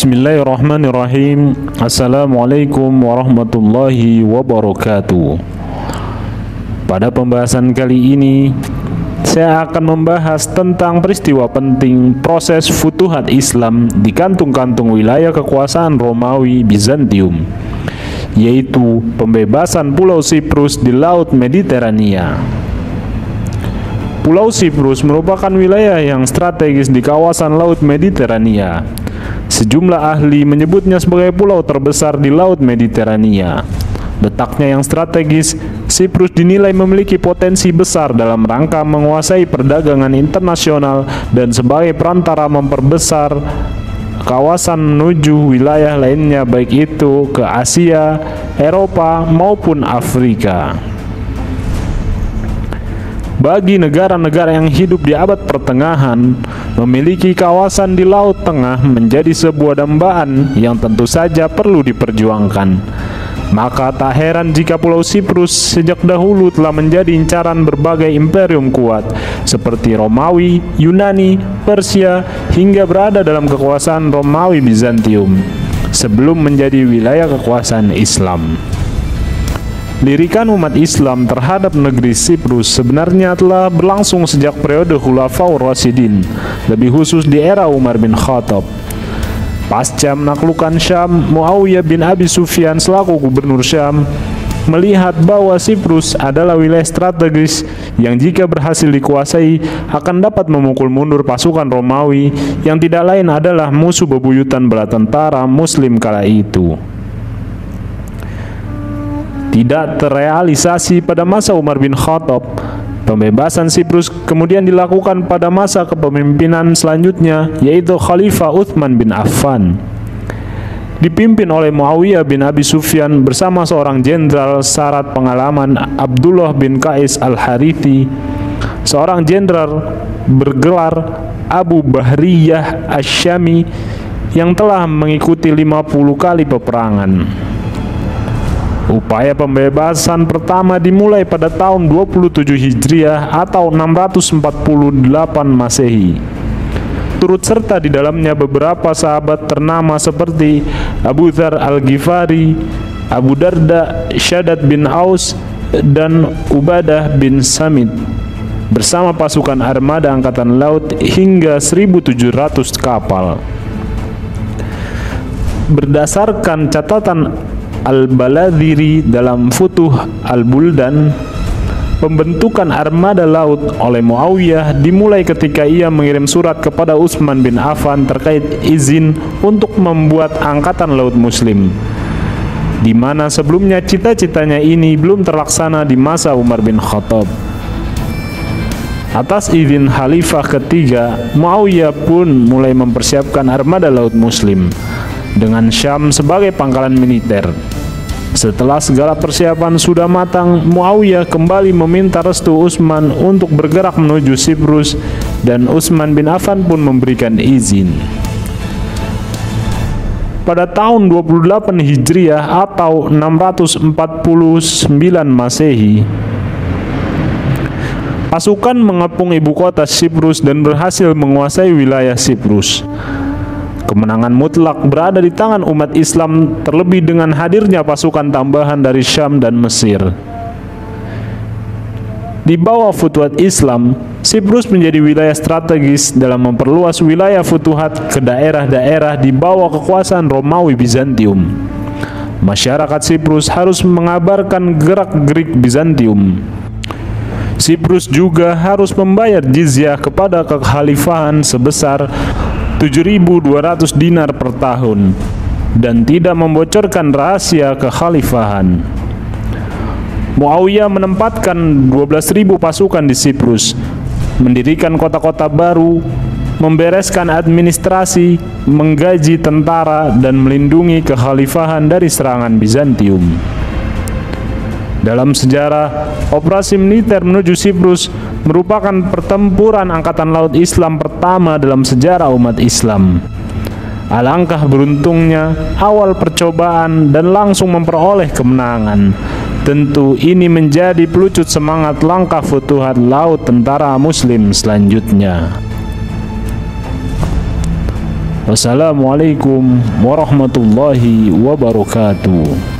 Bismillahirrahmanirrahim. Assalamualaikum warahmatullahi wabarakatuh. Pada pembahasan kali ini, saya akan membahas tentang peristiwa penting proses futuhat Islam di kantung-kantung wilayah kekuasaan Romawi Bizantium, yaitu pembebasan Pulau Siprus di Laut Mediterania. Pulau Siprus merupakan wilayah yang strategis di kawasan Laut Mediterania. Sejumlah ahli menyebutnya sebagai pulau terbesar di Laut Mediterania. Letaknya yang strategis, Siprus dinilai memiliki potensi besar dalam rangka menguasai perdagangan internasional dan sebagai perantara memperbesar kawasan menuju wilayah lainnya, baik itu ke Asia, Eropa, maupun Afrika. Bagi negara-negara yang hidup di abad pertengahan, memiliki kawasan di Laut Tengah menjadi sebuah dambaan yang tentu saja perlu diperjuangkan. Maka tak heran jika Pulau Siprus sejak dahulu telah menjadi incaran berbagai imperium kuat seperti Romawi, Yunani, Persia, hingga berada dalam kekuasaan Romawi Bizantium sebelum menjadi wilayah kekuasaan Islam. Lirikan umat Islam terhadap negeri Siprus sebenarnya telah berlangsung sejak periode Khulafaur Rasyidin, lebih khusus di era Umar bin Khattab. Pasca menaklukkan Syam, Muawiyah bin Abi Sufyan selaku gubernur Syam melihat bahwa Siprus adalah wilayah strategis yang jika berhasil dikuasai akan dapat memukul mundur pasukan Romawi yang tidak lain adalah musuh bebuyutan bala tentara Muslim kala itu. Tidak terrealisasi pada masa Umar bin Khattab, pembebasan Siprus kemudian dilakukan pada masa kepemimpinan selanjutnya, yaitu Khalifah Utsman bin Affan. Dipimpin oleh Muawiyah bin Abi Sufyan bersama seorang jenderal syarat pengalaman, Abdullah bin Qais al-Harithi, seorang jenderal bergelar Abu Bahriyah Asy-Syami yang telah mengikuti 50 kali peperangan. Upaya pembebasan pertama dimulai pada tahun 27 Hijriah atau 648 Masehi. Turut serta di dalamnya beberapa sahabat ternama seperti Abu Dzar al-Ghifari, Abu Darda, Shaddad bin Aus, dan Ubadah bin Samit bersama pasukan armada angkatan laut hingga 1.700 kapal. Berdasarkan catatan Al-Baladhiri dalam Futuh Al-Buldan, pembentukan armada laut oleh Muawiyah dimulai ketika ia mengirim surat kepada Utsman bin Affan terkait izin untuk membuat angkatan laut muslim, di mana sebelumnya cita-citanya ini belum terlaksana di masa Umar bin Khattab. Atas izin Khalifah ketiga, Muawiyah pun mulai mempersiapkan armada laut muslim dengan Syam sebagai pangkalan militer. Setelah segala persiapan sudah matang, Muawiyah kembali meminta restu Utsman untuk bergerak menuju Siprus dan Utsman bin Affan pun memberikan izin. Pada tahun 28 Hijriah atau 649 Masehi, pasukan mengepung ibu kota Siprus dan berhasil menguasai wilayah Siprus. Kemenangan mutlak berada di tangan umat Islam, terlebih dengan hadirnya pasukan tambahan dari Syam dan Mesir. Di bawah futuhat Islam, Siprus menjadi wilayah strategis dalam memperluas wilayah futuhat ke daerah-daerah di bawah kekuasaan Romawi Bizantium. Masyarakat Siprus harus mengabarkan gerak-gerik Bizantium. Siprus juga harus membayar jizyah kepada kekhalifahan sebesar 7.200 dinar per tahun dan tidak membocorkan rahasia kekhalifahan. Muawiyah menempatkan 12.000 pasukan di Siprus, mendirikan kota-kota baru, membereskan administrasi, menggaji tentara, dan melindungi kekhalifahan dari serangan Bizantium. Dalam sejarah, operasi militer menuju Siprus merupakan pertempuran angkatan laut Islam pertama dalam sejarah umat Islam. Alangkah beruntungnya awal percobaan dan langsung memperoleh kemenangan. Tentu ini menjadi pelucut semangat langkah futuhat laut tentara Muslim selanjutnya. Wassalamualaikum warahmatullahi wabarakatuh.